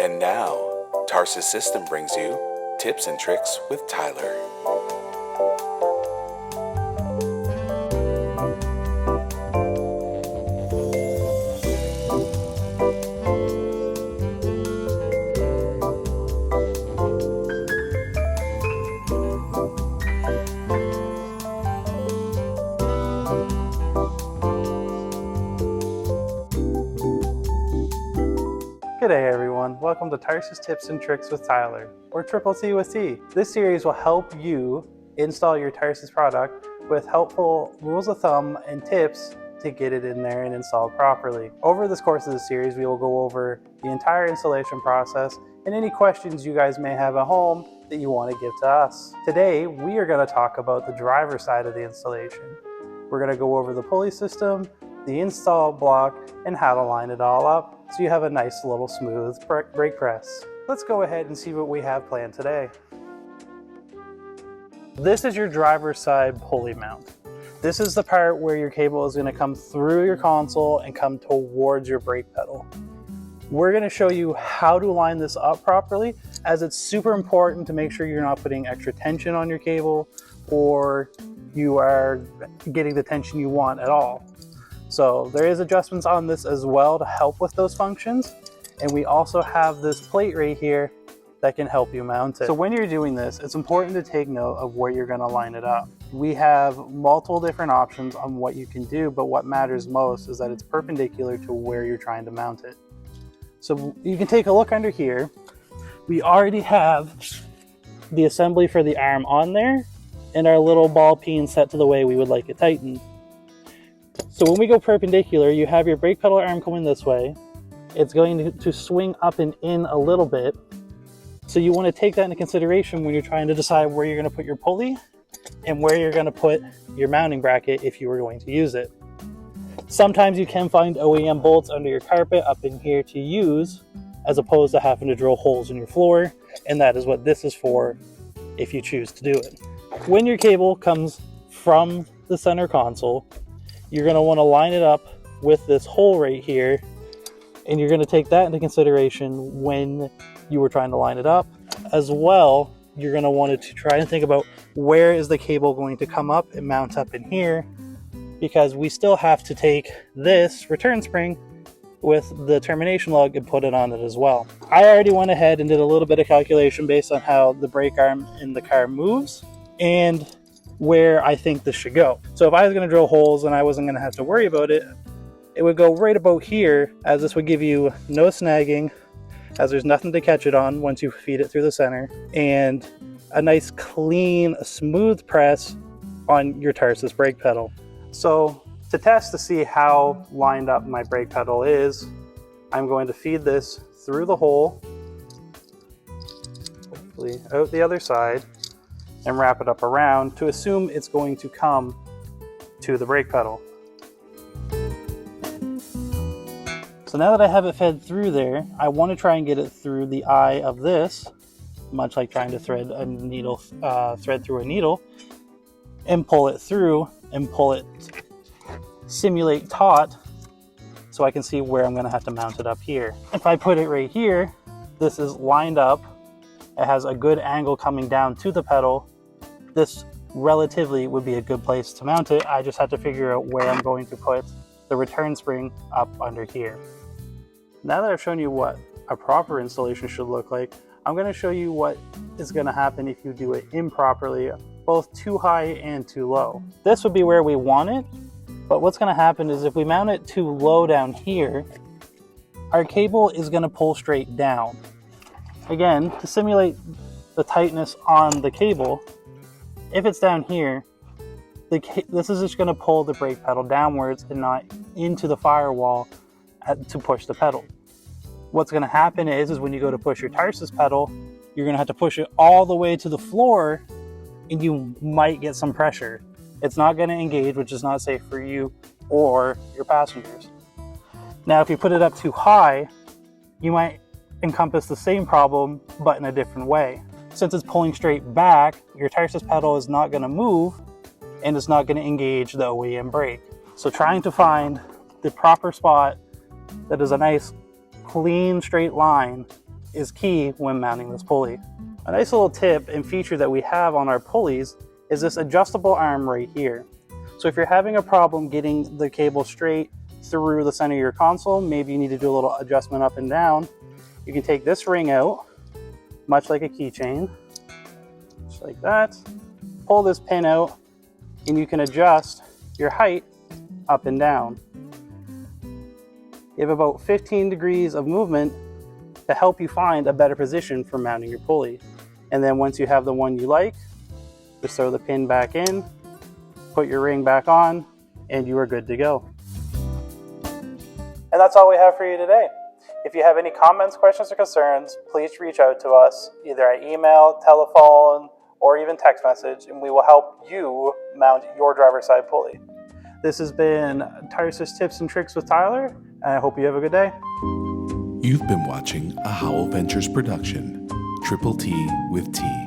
And now, Tarsus System brings you Tips and Tricks with Tyler. G'day everyone, welcome to Tarsus Tips and Tricks with Tyler, or Triple T with T. This series will help you install your Tarsus product with helpful rules of thumb and tips to get it in there and installed properly. Over this course of the series, we will go over the entire installation process and any questions you guys may have at home that you want to give to us. Today, we are going to talk about the driver side of the installation. We're going to go over the pulley system, the install block, and how to line it all up so you have a nice little smooth brake press. Let's go ahead and see what we have planned today. This is your driver's side pulley mount. This is the part where your cable is going to come through your console and come towards your brake pedal. We're going to show you how to line this up properly, as it's super important to make sure you're not putting extra tension on your cable or you are getting the tension you want at all. So there is adjustments on this as well to help with those functions. And we also have this plate right here that can help you mount it. So when you're doing this, it's important to take note of where you're going to line it up. We have multiple different options on what you can do, but what matters most is that it's perpendicular to where you're trying to mount it. So you can take a look under here. We already have the assembly for the arm on there and our little ball peen set to the way we would like it tightened. So when we go perpendicular, you have your brake pedal arm coming this way. It's going to swing up and in a little bit. So you want to take that into consideration when you're trying to decide where you're going to put your pulley and where you're going to put your mounting bracket if you were going to use it. Sometimes you can find OEM bolts under your carpet up in here to use, as opposed to having to drill holes in your floor. And that is what this is for if you choose to do it. When your cable comes from the center console, you're going to want to line it up with this hole right here, and you're going to take that into consideration when you were trying to line it up. As well, you're going to want to try and think about where is the cable going to come up and mount up in here, because we still have to take this return spring with the termination lug and put it on it as well. I already went ahead and did a little bit of calculation based on how the brake arm in the car moves and where I think this should go. So if I was going to drill holes and I wasn't going to have to worry about it, it would go right about here, as this would give you no snagging, as there's nothing to catch it on once you feed it through the center, and a nice clean smooth press on your Tarsus brake pedal. So to test to see how lined up my brake pedal is, I'm going to feed this through the hole, hopefully out the other side, and wrap it up around to assume it's going to come to the brake pedal. So now that I have it fed through there, I want to try and get it through the eye of this, much like trying to thread a needle, thread through a needle, and pull it through and pull it, simulate taut, so I can see where I'm going to have to mount it up here. If I put it right here, this is lined up. It has a good angle coming down to the pedal. This relatively would be a good place to mount it. I just have to figure out where I'm going to put the return spring up under here. Now that I've shown you what a proper installation should look like, I'm going to show you what is going to happen if you do it improperly, both too high and too low. This would be where we want it, but what's going to happen is if we mount it too low down here, our cable is going to pull straight down. Again, to simulate the tightness on the cable, if it's down here, this is just going to pull the brake pedal downwards and not into the firewall to push the pedal. What's going to happen is when you go to push your Tarsus pedal, you're going to have to push it all the way to the floor, and you might get some pressure. It's not going to engage, which is not safe for you or your passengers. Now, if you put it up too high, you might encompass the same problem, but in a different way. Since it's pulling straight back, your Tarsus pedal is not going to move and it's not going to engage the OEM brake. So trying to find the proper spot that is a nice clean straight line is key when mounting this pulley. A nice little tip and feature that we have on our pulleys is this adjustable arm right here. So if you're having a problem getting the cable straight through the center of your console, maybe you need to do a little adjustment up and down, you can take this ring out, much like a keychain, just like that, pull this pin out, and you can adjust your height up and down. You have about 15 degrees of movement to help you find a better position for mounting your pulley. And then once you have the one you like, just throw the pin back in, put your ring back on, and you are good to go. And that's all we have for you today. If you have any comments, questions, or concerns, please reach out to us either at email, telephone, or even text message, and we will help you mount your driver's side pulley. This has been Tarsus Tips and Tricks with Tyler, and I hope you have a good day. You've been watching a Howell Ventures production, Triple T with T.